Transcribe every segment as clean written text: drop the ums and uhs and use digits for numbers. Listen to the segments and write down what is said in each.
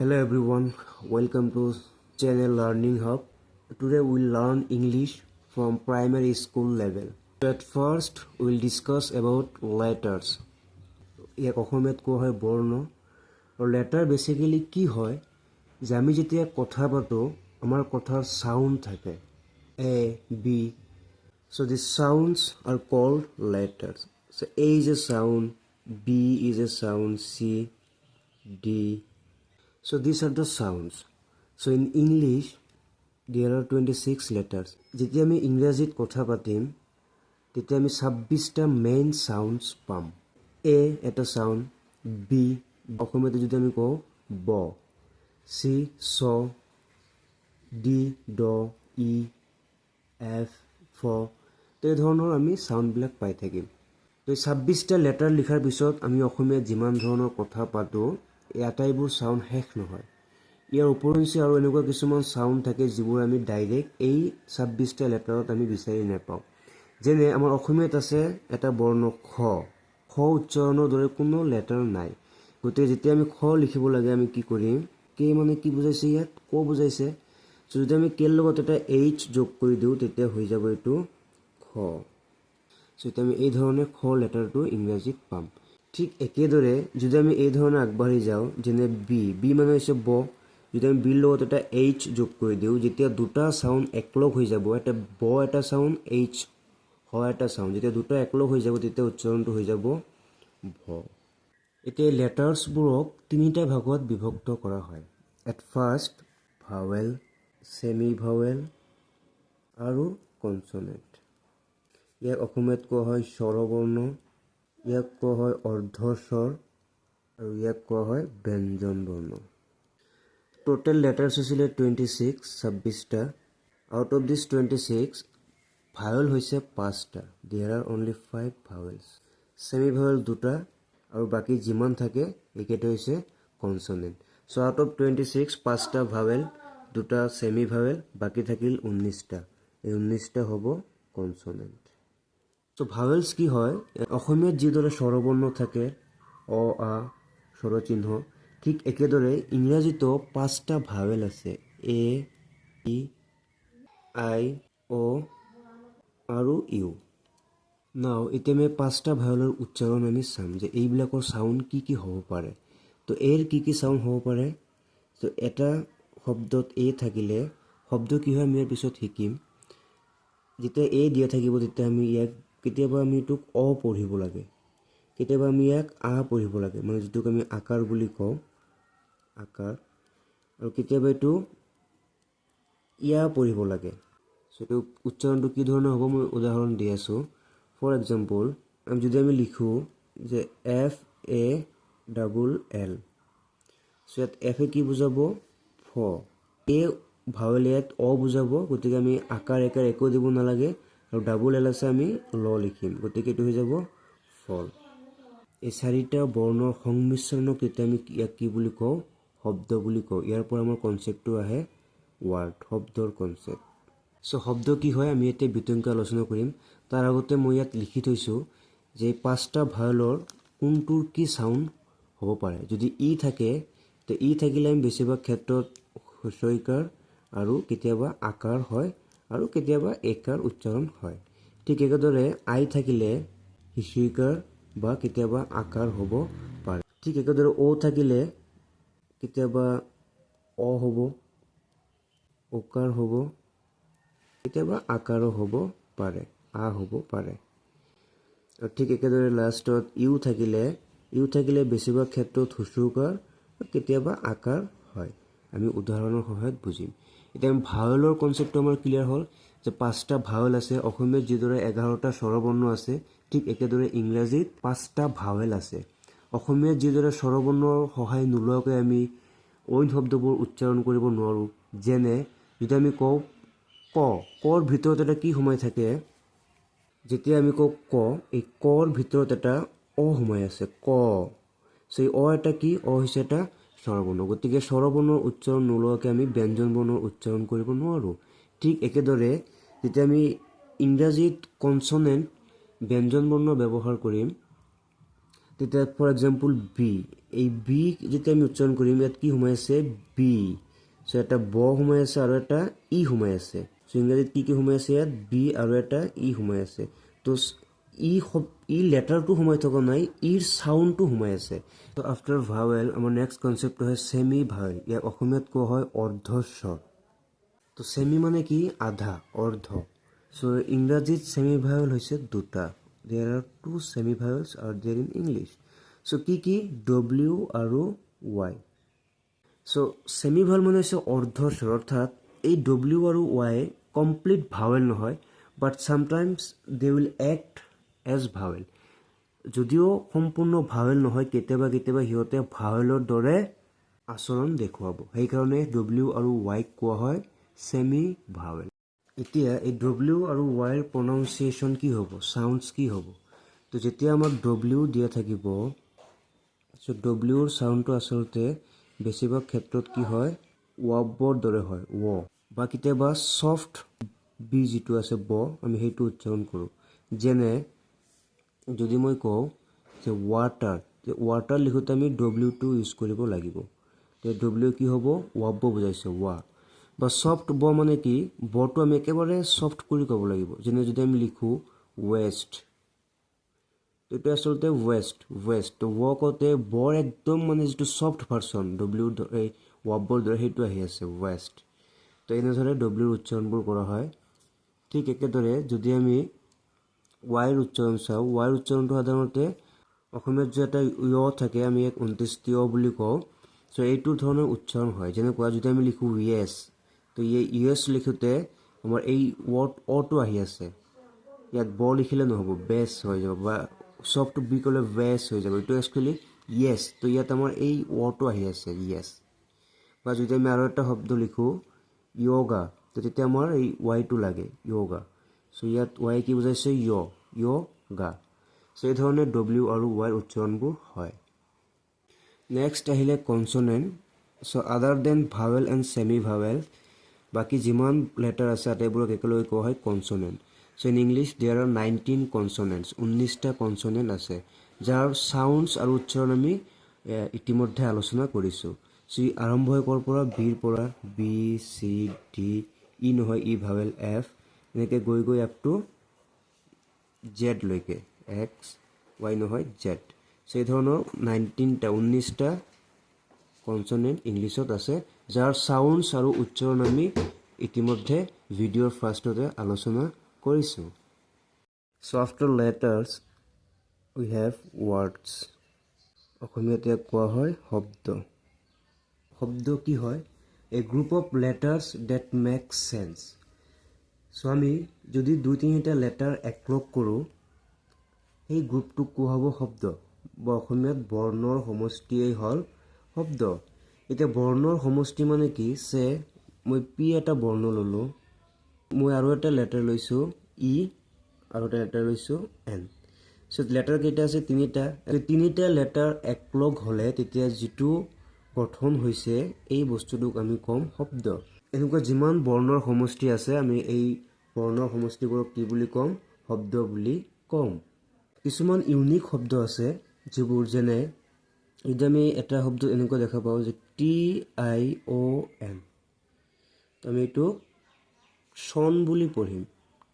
Hello everyone, welcome to Channel Learning Hub. Today we'll learn English from primary school level. At first, we'll discuss about letters. ইয়াক অসমীয়াত কোৱা হয় বৰ্ণ আৰু letter basically কি হয় যে আমি যেতিয়া কথা পাতো আমাৰ কথাৰ সাউন্ড থাকে A, B. So the sounds are called letters. So A is a sound, B is a sound, C, D. So these are the sounds. So in English, there are 26 letters. যেতিয়া আমি ইংৰাজীত কথা পাতিম তেতিয়া আমি 26টা main sounds পাম। A এটা sound, B অসমীয়াতে যদি আমি কওঁ ব, C চ, D ড, E F ফ, তো এই ধৰণৰ আমি সাউন্ডবিলাক পাই থাকিম। তো 26টা লেটাৰ লিখাৰ পিছত আমি অসমীয়াত যিমান ধৰণৰ কথা পাতো এই আটাইবোৰ সাউন্ড শেষ নহয়। ইয়াৰ উপৰিঞ্চি আৰু এনেকুৱা কিছুমান সাউন্ড থাকে যিবোৰ আমি ডাইৰেক্ট এই 26টা লেটাৰত আমি বিচাৰি নাপাওঁ। যেনে আমাৰ অসমীয়াত আছে এটা বৰ্ণ খ, খ উচ্চাৰণৰ দৰে কোনো লেটাৰ নাই। গতিকে যেতিয়া আমি খ লিখিব লাগে আমি কি কৰিম, কে মানে কি বুজাইছে ইয়াত, ক বুজাইছে। যদি আমি কেৰ লগত এটা এইচ যোগ কৰি দিওঁ তেতিয়া হৈ যাব এইটো খ। এতিয়া আমি এই ধৰণে খ লেটাৰটো ইংৰাজীত পাম। ঠিক একেদৰে যদি আমি এই ধৰণে আগবাঢ়ি যাওঁ, যেনে বি, বি মানে হৈছে ব, যদি আমি বিৰ লগত এটা এইচ যোগ কৰি দিওঁ যেতিয়া দুটা সাউন্ড একলগ হৈ যাব, এটা ব এটা সাউন্ড, এইচ হয় এটা সাউন্ড, যেতিয়া দুটা একলগ হৈ যাব তেতিয়া উচ্চাৰণটো হৈ যাব ভ। এতিয়া লেটাৰ্ছবোৰক তিনিটা ভাগত বিভক্ত কৰা হয়। At first vowel, semi vowel আৰু কনসনেণ্ট। ইয়াক অসমীয়াত কোৱা হয় স্বৰবৰ্ণ, ইয়াক কোৱা হয় অৰ্ধস্বৰ আৰু ইয়াক কোৱা হয় ব্যঞ্জন বৰ্ণ। টোটেল লেটাৰ্ছ হৈছিলে 26টা। আউট অফ দিছ 26 ভাৱেল হৈছে 5টা। There are only 5 vowels. Semi vowel 2টা আৰু বাকী যিমান থাকে এইকেইটা হৈছে কনসনেণ্ট। চ' আউট অফ 26 5টা ভাৱেল, 2টা সেমি ভাৱেল, বাকী থাকিল 19টা। এই 19টা হ'ব কনসনেণ্ট। চ' ভাৱেলছ কি হয়, অসমীয়াত যিদৰে স্বৰবৰ্ণ থাকে অ আ স্বৰচিহ্ন, ঠিক একেদৰে ইংৰাজীতো 5টা ভাৱেল আছে, এ, ই, আই, অ আৰু ইউ। নাও এতিয়া আমি 5টা ভাৱেলৰ উচ্চাৰণ আমি চাম যে এইবিলাকৰ সাউন্ড কি কি হ'ব পাৰে। তো এৰ কি কি সাউন্ড হ'ব পাৰে। তো এটা শব্দত এ থাকিলে শব্দ কি হয় আমি ইয়াৰ পিছত শিকিম। যেতিয়া এ দিয়া থাকিব তেতিয়া আমি ইয়াক কেতিয়াবা আমি এইটোক অ পঢ়িব লাগে, কেতিয়াবা আমি ইয়াক আ পঢ়িব লাগে, মানে যিটোক আমি আকাৰ বুলি কওঁ, আকাৰ। আৰু কেতিয়াবা এইটো ইয়া পঢ়িব লাগে। চ' এইটো উচ্চাৰণটো কি ধৰণৰ হ'ব মই উদাহৰণ দি আছোঁ। ফৰ এক্সাম্পল যদি আমি লিখোঁ যে এফ এ ডাবল এল, চ' ইয়াত এফ এ কি বুজাব, ফ। এ ভাৱেল ইয়াত অ বুজাব, গতিকে আমি আকাৰ একাৰ একো দিব নালাগে, আৰু ডাবল এল আছে আমি ল লিখিম, গতিকে এইটো হৈ যাব ফল। এই 4টা বৰ্ণৰ সংমিশ্ৰণক তেতিয়া আমি ইয়াক কি বুলি কওঁ, শব্দ বুলি কওঁ। ইয়াৰ পৰা আমাৰ কনচেপ্টটো আহে ৱাৰ্ড, শব্দৰ কনচেপ্ট। চ' শব্দ কি হয় আমি এতিয়া বিতংকৈ আলোচনা কৰিম। তাৰ আগতে মই ইয়াত লিখি থৈছোঁ যে 5টা ভাৱেলৰ কোনটোৰ কি সাউন্ড হ'ব পাৰে। যদি ই থাকে তো ই থাকিলে আমি বেছিভাগ ক্ষেত্ৰত হ্ৰস্বইকাৰ আৰু কেতিয়াবা আকাৰ হয় আৰু কেতিয়াবা একাৰ উচ্চাৰণ হয়। ঠিক একেদৰে আই থাকিলে হ্ৰস্বইকাৰ বা কেতিয়াবা আকাৰ হ'ব পাৰে। ঠিক একেদৰে অ থাকিলে কেতিয়াবা অ হ'ব, ওকাৰ হ'ব, কেতিয়াবা আকাৰো হ'ব পাৰে, আ হ'ব পাৰে। আৰু ঠিক একেদৰে লাষ্টত ইউ থাকিলে বেছিভাগ ক্ষেত্ৰত হ্ৰস্বইকাৰ, কেতিয়াবা আকাৰ হয়। আমি উদাহৰণৰ সহায়ত বুজিম। এতিয়া আমি ভাৱেলৰ কনচেপ্টটো আমাৰ ক্লিয়াৰ হ'ল যে 5টা ভাৱেল আছে। অসমীয়াত যিদৰে 11টা স্বৰবৰ্ণ আছে ঠিক একেদৰে ইংৰাজীত 5টা ভাৱেল আছে। অসমীয়াত যিদৰে স্বৰবৰ্ণৰ সহায় নোলোৱাকৈ আমি অইন শব্দবোৰ উচ্চাৰণ কৰিব নোৱাৰোঁ। যেনে যদি আমি কওঁ ক, কৰ ভিতৰত এটা কি সোমাই থাকে, যেতিয়া আমি কওঁ ক, এই কৰ ভিতৰত এটা অ সোমাই আছে, ক। সেই অ এটা কি, অ হৈছে এটা স্বৰবৰ্ণ, গতিকে স্বৰবৰ্ণৰ উচ্চাৰণ নোলোৱাকৈ আমি ব্যঞ্জন বৰ্ণৰ উচ্চাৰণ কৰিব নোৱাৰোঁ। ঠিক একেদৰে যেতিয়া আমি ইংৰাজীত কনসনেণ্ট ব্যঞ্জন বৰ্ণ ব্যৱহাৰ কৰিম তেতিয়া ফৰ এক্সাম্পল বি, এই বি যেতিয়া আমি উচ্চাৰণ কৰিম ইয়াত কি সোমাই আছে বি সো এটা ব সোমাই আছে আৰু এটা ই সোমাই আছে সো ইংৰাজীত কি সোমাই আছে ইয়াত বি আৰু এটা ই সোমাই আছে তো ই লেটাৰটো সোমাই থকা নাই ইৰ সাউণ্ডটো সোমাই আছে তো আফটাৰ ভাৱেল আমাৰ নেক্সট কনচেপ্ট হয় সেমি ভাৱেল ইয়াক অসমীয়াত কোৱা হয় অৰ্ধস্বৰ তো সেমি মানে কি আধা অৰ্ধ সো ইংৰাজীত সেমি ভাৱেল হৈছে দুটা there are two semi vowels are there in English so কি ডব্লিউ আৰু ৱাই সো সেমি ভাৱেল মানে হৈছে অৰ্ধস্বৰ অৰ্থাৎ এই ডব্লিউ আৰু ৱাই কমপ্লিট ভাৱেল নহয় but sometimes they will act as vowel যদিও সম্পূৰ্ণ ভাৱেল নহয় কেতিয়াবা সিহঁতে ভাৱেলৰ দৰে আচৰণ দেখুৱাব সেইকাৰণে ডব্লিউ আৰু ৱাইক কোৱা হয় সেমি ভাৱেল এতিয়া এই ডব্লিউ আৰু ৱাইৰ প্ৰনাউন্সিয়েশ্যন কি হ'ব সাউণ্ডছ কি হ'ব তো যেতিয়া আমাক ডব্লিউ দিয়া থাকিব সো ডব্লিউৰ সাউণ্ডটো আচলতে বেছিভাগ ক্ষেত্ৰত কি হয় ৱবৰ দৰে হয় বা কেতিয়াবা সফ্ট বি যিটো আছে ব আমি সেইটো উচ্চাৰণ কৰোঁ যেনে যদি মই কওঁ যে ৱাটাৰ লিখোঁতে আমি ডব্লিউটো ইউজ কৰিব লাগিব তে ডব্লিউ কি হ'ব ৱাব বুজাইছে ৱা বা সফ্ট ব মানে কি বটো আমি একেবাৰে সফ্ট কৰি ক'ব লাগিব যেনে যদি আমি লিখোঁ ৱেষ্ট এইটো আচলতে ৱেষ্ট তো ৱ কওঁতে বৰ একদম মানে যিটো সফ্ট ভাৰ্চন ডব্লিউ এই ৱাবৰ দৰে সেইটো আহি আছে ৱেষ্ট তো এনেদৰে ডব্লিউৰ উচ্চাৰণবোৰ কৰা হয় ঠিক একেদৰে যদি আমি ৱাইৰ উচ্চাৰণ চাওঁ ৱাইৰ উচ্চাৰণটো সাধাৰণতে অসমীয়াত যে এটা য় থাকে আমি এক অন্ত্যেষ্টিয় বুলি কওঁ চ' এইটো ধৰণৰ উচ্চাৰণ হয় যেনেকুৱা যদি আমি লিখোঁ য়েছ তো য়েছ লিখোঁতে আমাৰ এই অটো আহি আছে ইয়াত ব লিখিলে নহ'ব বেছ হৈ যাব বা সফ্ট বি ক'লে বেছ হৈ যাব এইটো একচুৱেলি য়েছ তো ইয়াত আমাৰ এই ৱটো আহি আছে য়েছ বা যদি আমি আৰু এটা শব্দ লিখোঁ য়োগা তো তেতিয়া আমাৰ এই ৱাইটো লাগে য়োগা চ' ইয়াত ৱাই কি বুজাইছে য়োগা চ' এই ধৰণে ডব্লিউ আৰু ৱাইৰ উচ্চাৰণবোৰ হয় নেক্সট আহিলে consonants' other than vowel and semi vowel বাকী যিমান লেটাৰ আছে আটাইবোৰক একেলগে কোৱা হয় consonants' in English there are 19 consonants 19টা কনচনেণ্ট আছে যাৰ চাউণ্ডছ আৰু উচ্চাৰণ আমি ইতিমধ্যে আলোচনা কৰিছোঁ চ' আৰম্ভ হয় ক'ৰ পৰা বিৰ পৰা বি চি ডি ই নহয় ই ভাৱেল এফ এনেকৈ গৈ আপ টু জেড লৈকে এক্স ৱাই নহয় জেড চ' এই ধৰণৰ 19টা কনচনেণ্ট ইংলিছত আছে যাৰ চাউণ্ডছ আৰু উচ্চাৰণ আমি ইতিমধ্যে ভিডিঅ'ৰ ফাৰ্ষ্টতে আলোচনা কৰিছোঁ so' after letters we have words অসমীয়াত ইয়াক কোৱা হয় শব্দ কি হয় a group of letters that make sense so' আমি যদি 2-3টা লেটাৰ একলগ কৰোঁ সেই গ্ৰুপটোক কোৱা হ'ব শব্দ বা অসমীয়াত বৰ্ণৰ সমষ্টিয়েই হ'ল শব্দ এতিয়া বৰ্ণৰ সমষ্টি মানে কি যে মই পি এটা বৰ্ণ ল'লোঁ মই আৰু এটা লেটাৰ লৈছোঁ ই আৰু এটা লেটাৰ লৈছোঁ এন চ' লেটাৰ কেইটা আছে তিনিটা লেটাৰ একলগ হ'লে তেতিয়া যিটো গঠন হৈছে এই বস্তুটোক আমি ক'ম শব্দ এনেকুৱা যিমান বৰ্ণৰ সমষ্টি আছে আমি এই বৰ্ণৰ সমষ্টিবোৰক কি বুলি ক'ম শব্দ বুলি ক'ম কিছুমান ইউনিক শব্দ আছে যিবোৰ যেনে যদি আমি এটা শব্দ এনেকুৱা দেখা পাওঁ যে TION আমি এইটো চন বুলি পঢ়িম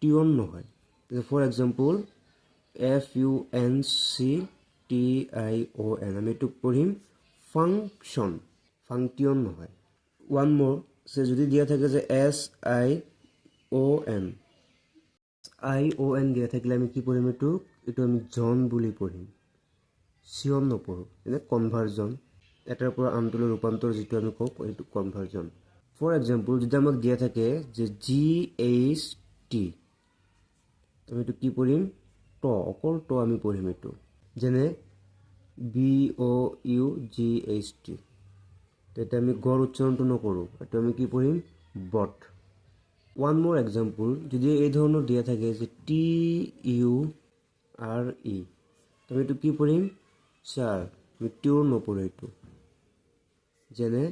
টিয়ন নহয় ফৰ এক্সাম্পল FUNCTION আমি এইটো পঢ়িম ফাংটিয়ন নহয় ওৱান মোৰ যদি দিয়া থাকে যে SION দিয়া থাকিলে আমি কি পঢ়িম এইটো আমি জন বুলি পঢ়িম চিয়ন নপঢ়োঁ এনে কনভাৰ্জন এটাৰ পৰা আনটোলৈ ৰূপান্তৰ যিটো আমি কওঁ এইটো কনভাৰ্জন ফৰ এক্সাম্পল যদি আমাক দিয়া থাকে যে GHT আমি এইটো কি পঢ়িম অকল আমি পঢ়িম এইটো যেনে BOUGHT তেতিয়া আমি গড় উচ্চাৰণটো নকৰোঁ এইটো আমি কি পঢ়িম বট ওৱান মোৰ এক্সাম্পল যদি এই ধৰণৰ দিয়া থাকে যে TURE আমি এইটো কি পঢ়িম চাৰ আমি টিউৰ নপঢ়োঁ এইটো যেনে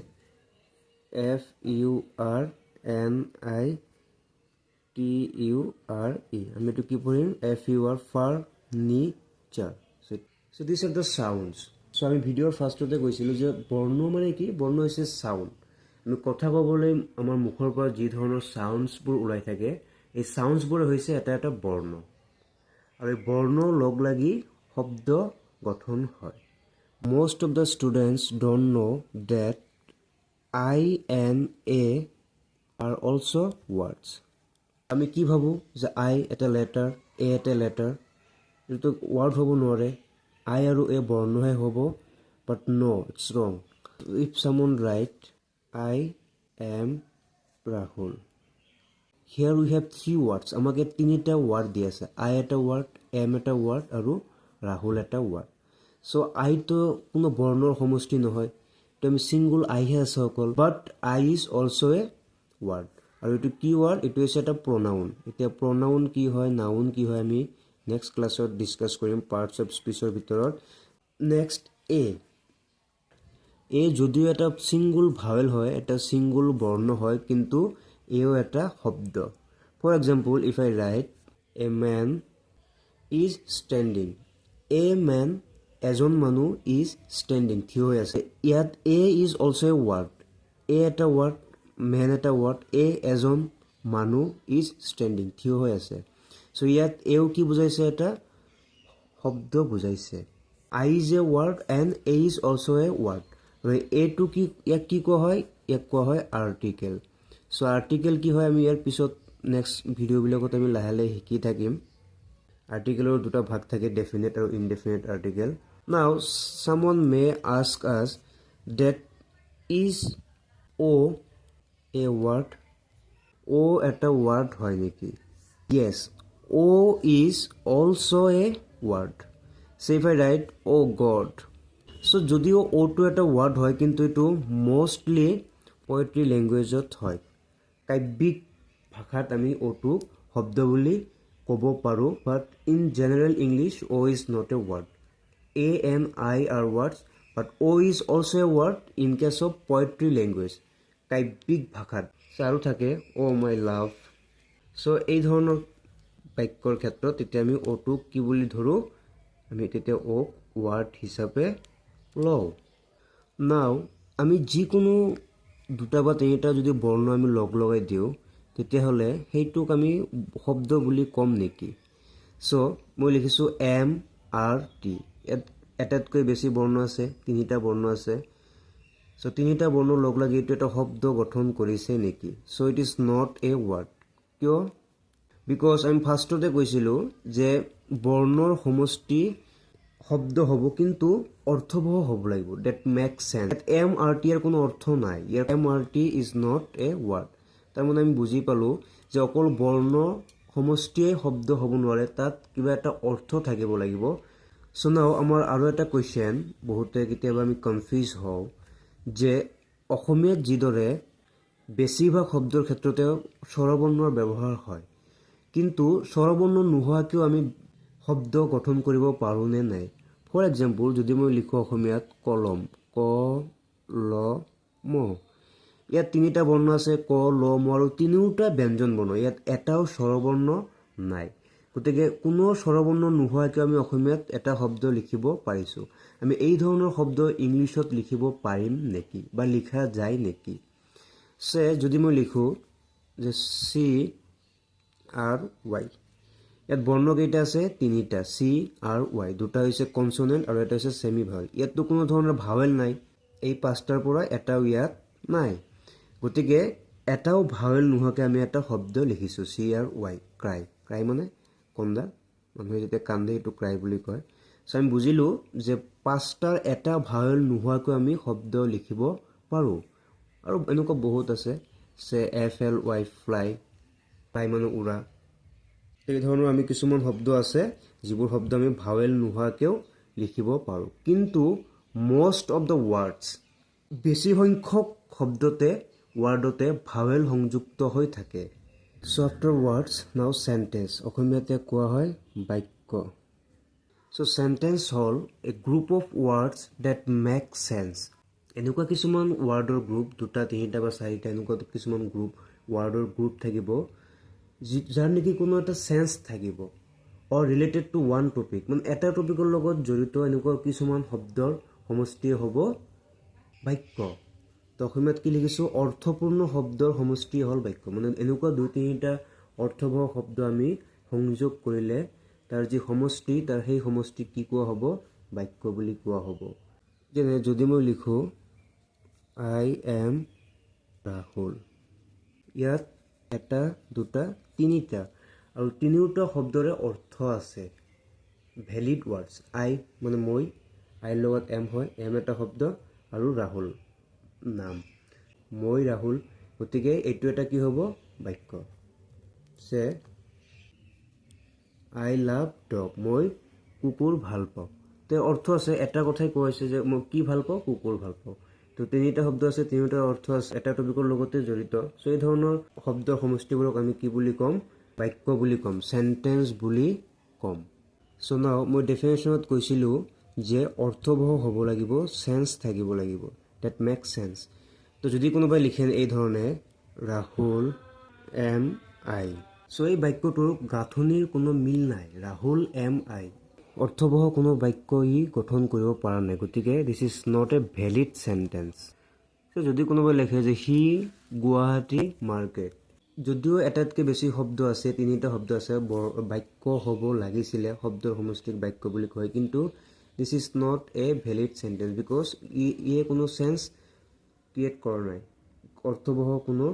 FURNITURE আমি এইটো কি পঢ়িম FUR furniture so these are the sounds so আমি ভিডিঅ'ৰ ফাৰ্ষ্টতে কৈছিলোঁ যে বৰ্ণ মানে কি? বৰ্ণ হৈছে চাউণ্ড। আমি কথা ক'বলৈ আমাৰ মুখৰ পৰা যি ধৰণৰ চাউণ্ডছবোৰ ওলাই থাকে, এই চাউণ্ডছবোৰ হৈছে এটা এটা বৰ্ণ, আৰু এই বৰ্ণ লগ লাগি শব্দ গঠন হয়। Most of the students don't know that I and A are also words. আমি কি ভাবোঁ যে I এটা লেটাৰ, A এটা লেটাৰ, এইটো ৱাৰ্ড হ'ব নোৱাৰে, I আৰু A বৰ্ণহে হ'ব, but no, it's wrong. If someone write I am Rahul, here we have three words. আমাক ইয়াত তিনিটা ৱাৰ্ড দি আছে, I এটা ৱাৰ্ড, M এটা ৱাৰ্ড আৰু ৰাহুল এটা ৱাৰ্ড। চ' আইটো কোনো বৰ্ণৰ সমষ্টি নহয়, তো আমি ছিংগুল আইহে আছে অকল, বাট আই ইজ অলছ' এ ৱাৰ্ড। আৰু এইটো কি ৱাৰ্ড? এইটো হৈছে এটা প্ৰনাউন। এতিয়া প্ৰনাউন কি হয়, নাউন কি হয়, আমি নেক্সট ক্লাছত ডিছকাছ কৰিম পাৰ্টছ অফ স্পীচৰ ভিতৰত। নেক্সট এ যদিও এটা ছিংগুল ভাৱেল হয়, এটা ছিংগুল বৰ্ণ হয়, কিন্তু এও এটা শব্দ। For example, if I write a man is standing, a man এজন মানুহ ইজ ষ্টেণ্ডিং, থিয় হৈ আছে। ইয়াত a is also' a word, a এটা ৱাৰ্ড, মেন এটা ৱাৰ্ড, এ এজন মানুহ ইজ ষ্টেণ্ডিং, থিয় হৈ আছে। চ' ইয়াত এও কি বুজাইছে? এটা শব্দ বুজাইছে। I is a word and A is also' a word. এইটো কি, ইয়াক কি কোৱা হয়? ইয়াক কোৱা হয় আৰ্টিকেল। চ' আৰ্টিকেল কি হয় আমি ইয়াৰ পিছত নেক্সট ভিডিঅ'বিলাকত আমি লাহে লাহে শিকি থাকিম। আৰ্টিকেলৰ দুটা ভাগ থাকে, ডেফিনেট আৰু indefinite article. Now someone may ask us that is O' a word, O' এটা ৱাৰ্ড হয় নেকি? Yes, O' is also' a word. So' if I write O' God, so' যদিও অ'টো এটা ৱাৰ্ড হয়, কিন্তু এইটো মষ্টলি পয়েট্ৰি লেংগুৱেজত হয়। কাব্যিক ভাষাত আমি অ'টো শব্দ বুলি ক'ব পাৰোঁ, but in general English O' is not a word. A and I are words, but O' is also' a word in case of poetry language, কাব্যিক ভাষাত। আৰু থাকে অ' মাই লাভ। চ' এই ধৰণৰ বাক্যৰ ক্ষেত্ৰত তেতিয়া আমি অ'টোক কি বুলি ধৰোঁ? আমি তেতিয়া অ'ক ৱাৰ্ড হিচাপে লওঁ। নাও আমি যিকোনো দুটা বা তিনিটা যদি বৰ্ণ আমি লগ লগাই দিওঁ, তেতিয়াহ'লে সেইটোক আমি শব্দ বুলি ক'ম নেকি? চ' মই লিখিছোঁ এম আৰ টি, ইয়াত এটাতকৈ বেছি বৰ্ণ আছে, তিনিটা বৰ্ণ আছে। চ' তিনিটা বৰ্ণ লগ লাগি এইটো এটা শব্দ গঠন কৰিছে নেকি? So' it is not a word. কিয়? বিকজ আমি ফাৰ্ষ্টতে কৈছিলোঁ যে বৰ্ণৰ সমষ্টি শব্দ হ'ব, কিন্তু অৰ্থবহ হ'ব লাগিব, that make sense. M R T ইয়াৰ কোনো অৰ্থ নাই, ইয়াৰ M R T is not a word. তাৰমানে আমি বুজি পালোঁ যে অকল বৰ্ণ সমষ্টিয়ে শব্দ হ'ব নোৱাৰে, তাত কিবা এটা অৰ্থ থাকিব লাগিব। চ' নাও আমাৰ আৰু এটা কুৱেশ্যন, বহুতে কেতিয়াবা আমি কনফিউজ হওঁ যে অসমীয়াত যিদৰে বেছিভাগ শব্দৰ ক্ষেত্ৰতে স্বৰবৰ্ণৰ ব্যৱহাৰ হয়, কিন্তু স্বৰবৰ্ণ নোহোৱাকৈও আমি শব্দ গঠন কৰিব পাৰোঁ নে নাই? ফৰ এক্সাম্পল, যদি মই লিখোঁ অসমীয়াত কলম, ক ল ম, ইয়াত তিনিটা বৰ্ণ আছে, ক ল ম, আৰু তিনিওটা ব্যঞ্জন বৰ্ণ, ইয়াত এটাও স্বৰবৰ্ণ নাই। গতিকে কোনো স্বৰবৰ্ণ নোহোৱাকৈ আমি অসমীয়াত এটা শব্দ লিখিব পাৰিছোঁ। আমি এই ধৰণৰ শব্দ ইংলিছত লিখিব পাৰিম নেকি, বা লিখা যায় নেকি? যদি মই লিখোঁ যে চি আৰ ৱাই, ইয়াত বৰ্ণ কেইটা আছে? তিনিটা, চি আৰ ৱাই। দুটা হৈছে কনচনেণ্ট আৰু এটা হৈছে ছেমি ভাৱেল। ইয়াততো কোনো ধৰণৰ ভাৱেল নাই, এই পাঁচটাৰ পৰা এটাও ইয়াত নাই। গতিকে এটাও ভাৱেল নোহোৱাকৈ আমি এটা শব্দ লিখিছোঁ, C R Y, cry. Cry মানে কন্দা, মানুহে যেতিয়া কান্দে সেইটো ক্ৰাই বুলি কয়। চ' আমি বুজিলোঁ যে পাঁচটাৰ এটা ভাৱেল নোহোৱাকৈ আমি শব্দ লিখিব পাৰোঁ। আৰু এনেকুৱা বহুত আছে, F L Y, fly, fly মানে উৰা। এই ধৰণৰ আমি কিছুমান শব্দ আছে যিবোৰ শব্দ আমি ভাৱেল নোহোৱাকৈও লিখিব পাৰোঁ। কিন্তু মষ্ট অফ দ্য ৱাৰ্ডছ, বেছি সংখ্যক ৱাৰ্ডতে ভাৱেল সংযুক্ত হৈ থাকে। So' after words, now sentence, অসমীয়াতে কোৱা হয় বাক্য। চ' চেণ্টেন্স হ'ল a group of words that make sense. এনেকুৱা কিছুমান ৱাৰ্ডৰ গ্ৰুপ, দুটা তিনিটা বা চাৰিটা এনেকুৱা কিছুমান ৱাৰ্ডৰ গ্ৰুপ থাকিব যাৰ নেকি কোনো এটা চেঞ্চ থাকিব, অৰ ৰিলেটেড টু ওৱান টপিক, মানে এটা টপিকৰ লগত জড়িত এনেকুৱা কিছুমান শব্দৰ সমষ্টি হ'ব বাক্য তো অসমীয়াত কি লিখিছোঁ অৰ্থপূৰ্ণ শব্দৰ সমষ্টি হ'ল বাক্য মানে এনেকুৱা 2-3টা অৰ্থবহ শব্দ আমি সংযোগ কৰিলে তাৰ যি সমষ্টি তাৰ সেই সমষ্টিক কি কোৱা হ'ব বাক্য বুলি কোৱা হ'ব যেনে যদি মই লিখোঁ I am Rahul ইয়াত এটা দুটা তিনিটা আৰু তিনিওটা শব্দৰে অৰ্থ আছে ভ্যালিড ওয়াৰ্ডস আই মানে মই আইৰ লগত এম হয় এম এটা শব্দ আৰু ৰাহুল নাম মই ৰাহুল গতিকে এইটো এটা কি হ'ব বাক্য সে আই লাভ ডগ মই কুকুৰ ভাল পাওঁ তো অৰ্থ আছে এটা কথাই কৈছে যে মই কি ভাল পাওঁ কুকুৰ ভাল পাওঁ তো তিনিটা শব্দ আছে তিনিটাৰ অৰ্থ আছে এটা টপিকৰ লগতে জড়িত সো এই ধৰণৰ শব্দৰ সমষ্টিবোৰক আমি কি বুলি ক'ম বাক্য বুলি ক'ম সেন্টেন্স বুলি ক'ম সো নাও মই ডেফিনেশ্যনত কৈছিলোঁ যে অৰ্থবহ হ'ব লাগিব সেন্স থাকিব লাগিব দ্যাট মেক সেন্স তো যদি কোনোবাই লিখে এই ধৰণে ৰাহুল এম আই সো এই বাক্যটোৰ গাঁথনিৰ কোনো মিল নাই ৰাহুল এম আই অৰ্থবহ কোনো বাক্য ই গঠন কৰিব পৰা নাই গতিকে this is not a valid sentence so যদি কোনোবাই লিখে যে হি গুৱাহাটী মাৰ্কেট যদিও এটাতকৈ বেছি শব্দ আছে তিনিটা শব্দ আছে বাক্য হ'ব লাগিছিলে শব্দৰ সমষ্টিক বাক্য বুলি কয় কিন্তু this is not a valid sentence because ইয়ে কোনো সেন্স ক্ৰিয়েট কৰা নাই অৰ্থবহ কোনো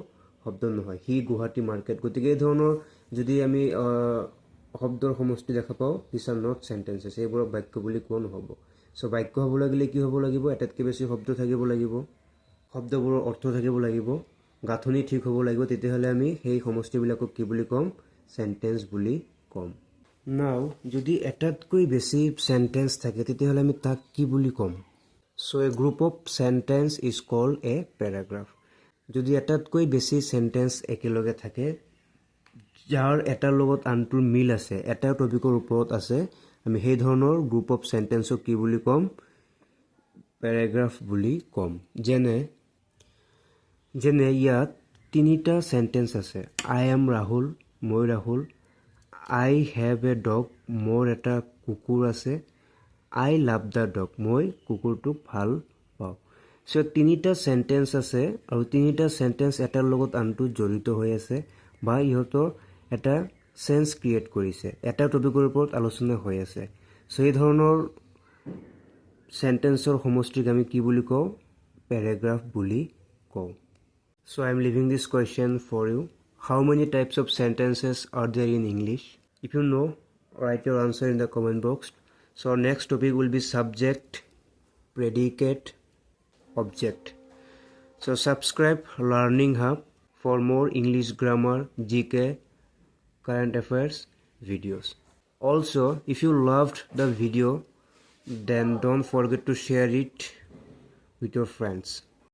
শব্দ নহয় হি গুৱাহাটী মাৰ্কেট গতিকে এই ধৰণৰ যদি আমি শব্দৰ সমষ্টি দেখা পাওঁ দিছ আৰ নট সেন্টেন্সেছ এইবোৰক বাক্য বুলি কোৱা নহ'ব সো বাক্য হ'ব লাগিলে কি হ'ব লাগিব এটাতকৈ বেছি শব্দ থাকিব লাগিব শব্দবোৰৰ অৰ্থ থাকিব লাগিব গাঁথনি ঠিক হ'ব লাগিব তেতিয়াহ'লে আমি সেই সমষ্টিবিলাকক কি বুলি ক'ম সেন্টেন্স বুলি ক'ম নাও যদি এটাতকৈ বেছি সেন্টেন্স থাকে তেতিয়াহ'লে আমি তাক কি বুলি ক'ম so a group of sentence is called a paragraph যদি এটাতকৈ বেছি সেন্টেন্স একেলগে থাকে যাৰ এটাৰ লগত আনটোৰ মিল আছে এটা টপিকৰ ওপৰত আছে আমি সেই ধৰণৰ গ্ৰুপ অফ সেন্টেন্সক কি বুলি ক'ম প্যাৰাগ্ৰাফ বুলি ক'ম যেনে ইয়াত তিনিটা সেন্টেন্স আছে আই এম ৰাহুল মই ৰাহুল আই হেভ এ ডগ মোৰ এটা কুকুৰ আছে আই লাভ দ্য ডগ মই কুকুৰটোক ভাল পাওঁ সো তিনিটা সেন্টেন্স আছে আৰু তিনিটা সেন্টেন্স এটাৰ লগত আনটো জড়িত হৈ আছে বা ইহঁতৰ এটা সেন্স ক্ৰিয়েট কৰিছে এটা টপিকৰ ওপৰত আলোচনা হৈ আছে সো এই ধৰণৰ সেন্টেন্সৰ সমষ্টিক আমি কি বুলি কওঁ প্যাৰাগ্ৰাফ বুলি কওঁ So I am leaving this question for you. How many types of sentences are there in English? If you know, write your answer in the comment box. So our next topic will be subject, predicate, object. So subscribe Learning Hub for more English grammar, GK, current affairs videos. Also, if you loved the video, then don't forget to share it with your friends.